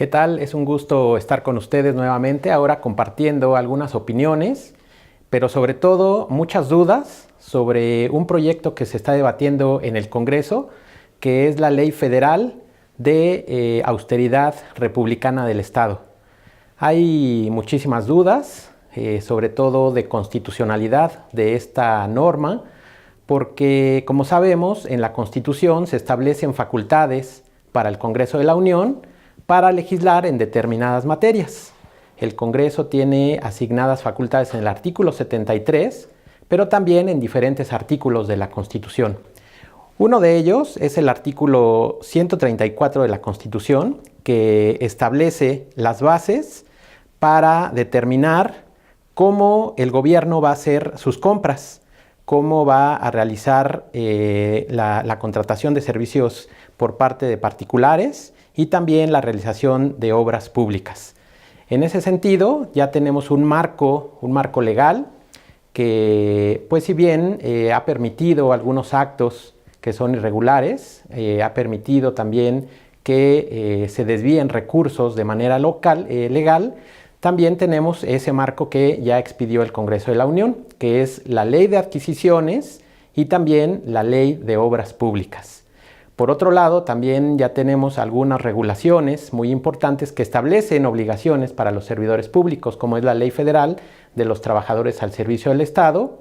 ¿Qué tal? Es un gusto estar con ustedes nuevamente, ahora compartiendo algunas opiniones, pero sobre todo muchas dudas sobre un proyecto que se está debatiendo en el Congreso, que es la Ley Federal de Austeridad Republicana del Estado. Hay muchísimas dudas, sobre todo de constitucionalidad de esta norma, porque como sabemos, en la Constitución se establecen facultades para el Congreso de la Unión para legislar en determinadas materias. El Congreso tiene asignadas facultades en el artículo 73, pero también en diferentes artículos de la Constitución. Uno de ellos es el artículo 134 de la Constitución, que establece las bases para determinar cómo el gobierno va a hacer sus compras, cómo va a realizar la contratación de servicios por parte de particulares y también la realización de obras públicas. En ese sentido, ya tenemos un marco legal que, pues si bien ha permitido algunos actos que son irregulares, ha permitido también que se desvíen recursos de manera legal, también tenemos ese marco que ya expidió el Congreso de la Unión, que es la Ley de Adquisiciones y también la Ley de Obras Públicas. Por otro lado, también ya tenemos algunas regulaciones muy importantes que establecen obligaciones para los servidores públicos, como es la Ley Federal de los Trabajadores al Servicio del Estado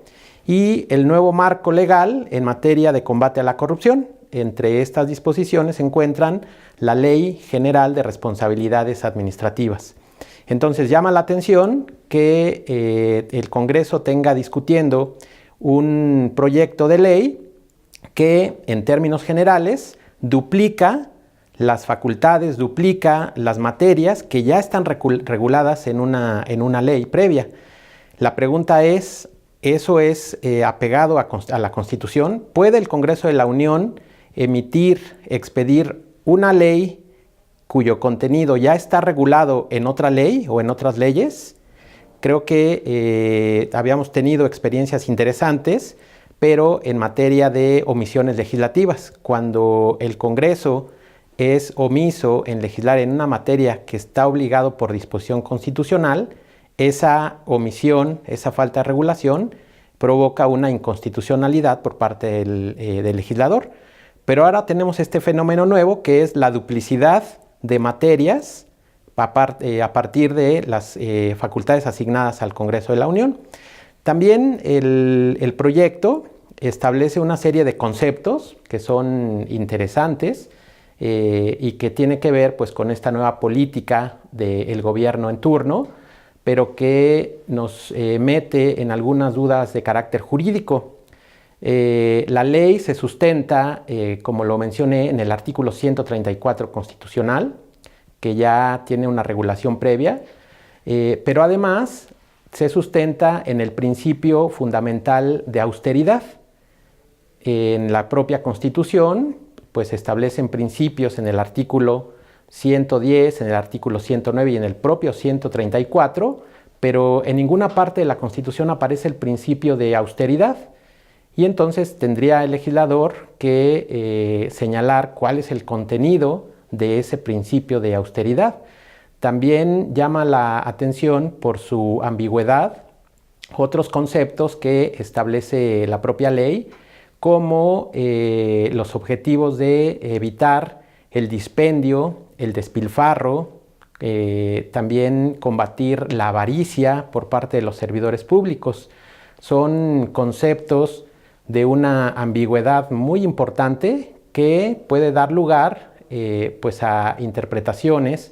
y el nuevo marco legal en materia de combate a la corrupción. Entre estas disposiciones se encuentran la Ley General de Responsabilidades Administrativas. Entonces llama la atención que el Congreso tenga discutiendo un proyecto de ley que en términos generales duplica las facultades, duplica las materias que ya están reguladas en una ley previa. La pregunta es, ¿eso es apegado a la Constitución? ¿Puede el Congreso de la Unión expedir una ley cuyo contenido ya está regulado en otra ley o en otras leyes? Creo que habíamos tenido experiencias interesantes, pero en materia de omisiones legislativas, cuando el Congreso es omiso en legislar en una materia que está obligado por disposición constitucional, esa omisión, esa falta de regulación, provoca una inconstitucionalidad por parte del legislador. Pero ahora tenemos este fenómeno nuevo que es la duplicidad de materias a partir de las facultades asignadas al Congreso de la Unión. También el proyecto establece una serie de conceptos que son interesantes y que tiene que ver pues, con esta nueva política del gobierno en turno, pero que nos mete en algunas dudas de carácter jurídico. La ley se sustenta, como lo mencioné, en el artículo 134 constitucional, que ya tiene una regulación previa, pero además se sustenta en el principio fundamental de austeridad. En la propia Constitución, pues se establecen principios en el artículo 110, en el artículo 109 y en el propio 134, pero en ninguna parte de la Constitución aparece el principio de austeridad. Y entonces tendría el legislador que señalar cuál es el contenido de ese principio de austeridad. También llama la atención por su ambigüedad otros conceptos que establece la propia ley, como los objetivos de evitar el dispendio, el despilfarro, también combatir la avaricia por parte de los servidores públicos. Son conceptos de una ambigüedad muy importante que puede dar lugar pues a interpretaciones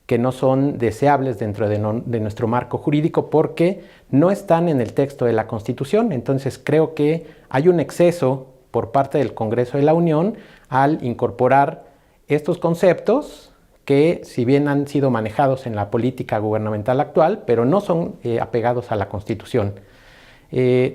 que no son deseables dentro de nuestro marco jurídico porque no están en el texto de la Constitución. Entonces creo que hay un exceso por parte del Congreso de la Unión al incorporar estos conceptos que si bien han sido manejados en la política gubernamental actual, pero no son apegados a la Constitución.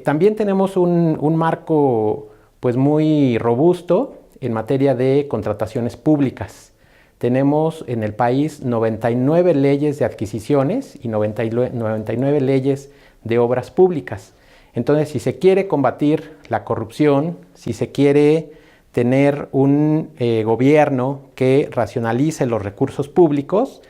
También tenemos un marco pues, muy robusto en materia de contrataciones públicas. Tenemos en el país 99 leyes de adquisiciones y 99 leyes de obras públicas. Entonces, si se quiere combatir la corrupción, si se quiere tener un gobierno que racionalice los recursos públicos,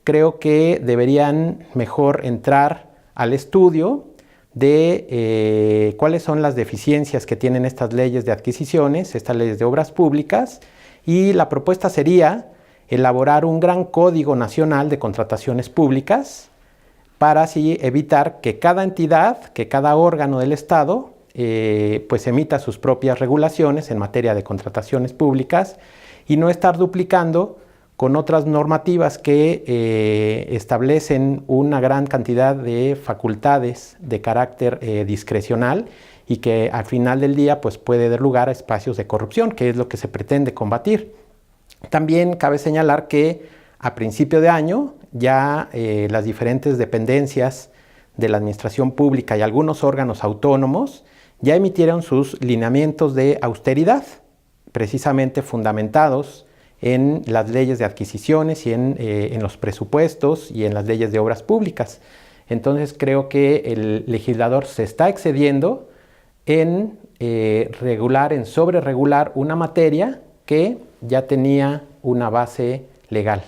creo que deberían mejor entrar al estudio de cuáles son las deficiencias que tienen estas leyes de adquisiciones, estas leyes de obras públicas, y la propuesta sería elaborar un gran código nacional de contrataciones públicas para así evitar que cada entidad, que cada órgano del Estado pues emita sus propias regulaciones en materia de contrataciones públicas y no estar duplicando con otras normativas que establecen una gran cantidad de facultades de carácter discrecional y que al final del día pues, puede dar lugar a espacios de corrupción, que es lo que se pretende combatir. También cabe señalar que a principio de año ya las diferentes dependencias de la administración pública y algunos órganos autónomos ya emitieron sus lineamientos de austeridad, precisamente fundamentados en las leyes de adquisiciones y en los presupuestos y en las leyes de obras públicas. Entonces creo que el legislador se está excediendo en sobreregular una materia que ya tenía una base legal.